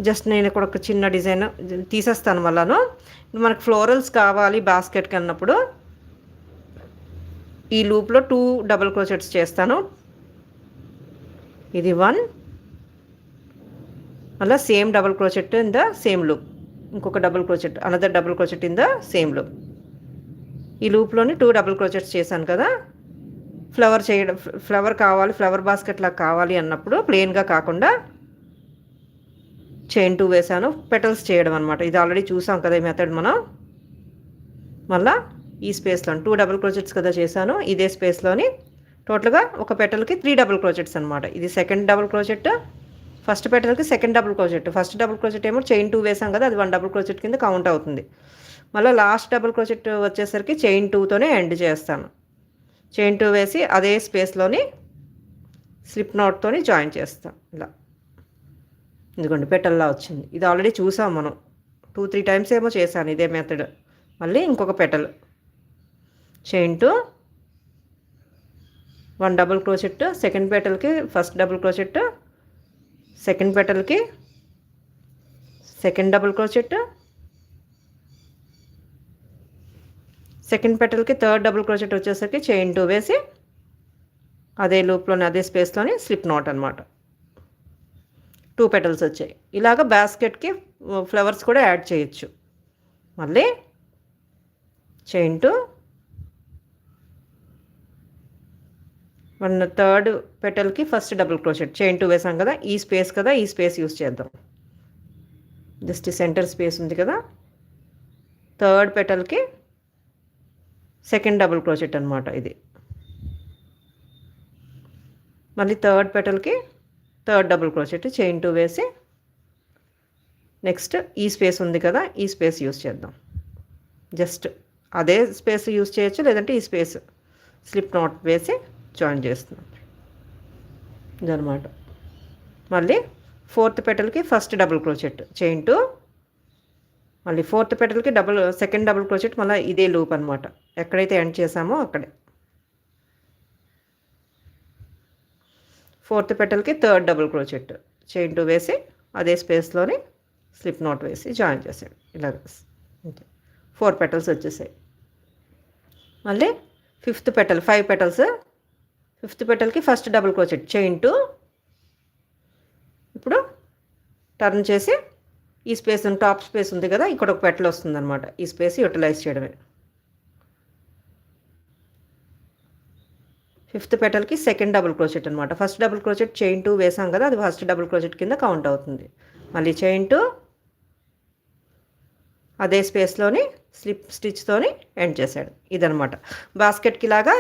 Just నేను ఇక్కడ ఒక చిన్న డిజైన్ తీసేస్తాను మళ్ళాను. మనకు ఫ్లోరల్స్ కావాలి బాస్కెట్కి అన్నప్పుడు ఈ లూప్లో 2 డబుల్ క్రోచెట్స్ చేస్తాను. ఇది 1, మళ్ళీ same double crochet in the same loop, ఇంకొక double crochet, another double crochet in the same loop. ఈ లూప్లోని 2 డబుల్ క్రోచెట్స్ చేశాను కదా. ఫ్లవర్ కావాలి, ఫ్లవర్ బాస్కెట్ లాగా కావాలి అన్నప్పుడు ప్లెయిన్గా కాకుండా చైన్ 2 వేసాను. పెటల్స్ చేయడం అనమాట. ఇది ఆల్రెడీ చూసాం కదా ఈ మెథడ్ మనం. మళ్ళీ ఈ స్పేస్లో 2 డబుల్ క్రోచెట్స్ కదా చేశాను, ఇదే స్పేస్లోని టోటల్గా ఒక పెటల్కి 3 డబుల్ క్రోచెట్స్ అనమాట. ఇది సెకండ్ డబుల్ క్రోచెట్, ఫస్ట్ పెటల్కి second double crochet. First double crochet ఏమో చైన్ 2 వేసాం కదా, అది 1 డబుల్ క్రోచెట్ కింద కౌంట్ అవుతుంది. మళ్ళీ లాస్ట్ డబుల్ క్రోచెట్ వచ్చేసరికి చైన్ 2తోనే ఎండ్ చేస్తాను. చైన్ 2 వేసి అదే స్పేస్లోని స్లిప్ నాట్తోని జాయిన్ చేస్తాం. ఇలా ఇదిగోండి పెటల్లా వచ్చింది. ఇది ఆల్రెడీ చూసాం మనం, 2-3 టైమ్స్ ఏమో చేశాను ఇదే మెథడ్. మళ్ళీ ఇంకొక petal, chain 2, 1 double crochet, second పెటల్కి ఫస్ట్ డబుల్ క్రోచెట్, సెకండ్ పెటల్కి సెకండ్ డబుల్ క్రోచెట్, సెకండ్ పెటల్కి థర్డ్ డబుల్ క్రోచెట్ వచ్చేసరికి చైన్ 2 వేసి అదే లూప్లోని అదే స్పేస్లోని స్లిప్ నాట్ అనమాట. 2 పెటల్స్ వచ్చాయి. ఇలాగ బాస్కెట్కి ఫ్లవర్స్ కూడా యాడ్ చేయొచ్చు. మళ్ళీ చైన్ 2, 1 థర్డ్ పెటల్కి ఫస్ట్ డబుల్ క్రోచెట్, చైన్ 2 వేసాం కదా, ఈ స్పేస్ కదా, ఈ స్పేస్ యూస్ చేద్దాం. జస్ట్ సెంటర్ స్పేస్ ఉంది కదా, థర్డ్ పెటల్కి సెకండ్ డబుల్ క్రోచెట్ అనమాట ఇది. మళ్ళీ థర్డ్ పెటల్కి థర్డ్ డబుల్ క్రోచెట్, చైన్ 2 వేసి నెక్స్ట్ ఈ స్పేస్ ఉంది కదా, ఈ స్పేస్ యూస్ చేద్దాం. జస్ట్ అదే స్పేస్ యూస్ చేయొచ్చు, లేదంటే ఈ స్పేస్ స్లిప్ నాట్ వేసి జాయిన్ చేస్తున్నాం ఇదనమాట. మళ్ళీ fourth పెటల్కి first double crochet, chain 2, మళ్ళీ ఫోర్త్ పెటల్కి సెకండ్ డబుల్ క్రోచెట్, మళ్ళీ ఇదే లూప్ అనమాట, ఎక్కడైతే ఎండ్ చేసామో అక్కడే. ఫోర్త్ పెటల్కి థర్డ్ డబుల్ క్రోచెట్, చైన్ 2 వేసి అదే స్పేస్లోని స్లిప్ నాట్ వేసి జాయిన్ చేసాడు. ఇలా 4 పెటల్స్ వచ్చేసాయి. మళ్ళీ ఫిఫ్త్ పెటల్, 5 పెటల్స్, ఫిఫ్త్ పెటల్కి ఫస్ట్ డబుల్ క్రోచెట్, చైన్ 2, ఇప్పుడు టర్న్ చేసి ఈ స్పేస్ టాప్ స్పేస్ ఉంది కదా, ఇక్కడ ఒక పెటల్ వస్తుంది అనమాట, ఈ స్పేస్ యూటిలైజ్ చేయడమే. ఫిఫ్త్ పెటల్కి సెకండ్ డబుల్ క్రోచెట్ అనమాట. ఫస్ట్ డబుల్ క్రోచెట్ చైన్ 2 వేసాం కదా, అది ఫస్ట్ డబుల్ క్రోచెట్ కింద కౌంట్ అవుతుంది. మళ్ళీ చైన్ 2 అదే స్పేస్లోని స్లిప్ స్టిచ్తోని ఎండ్ చేశాడు. ఇదనమాట బాస్కెట్కి లాగా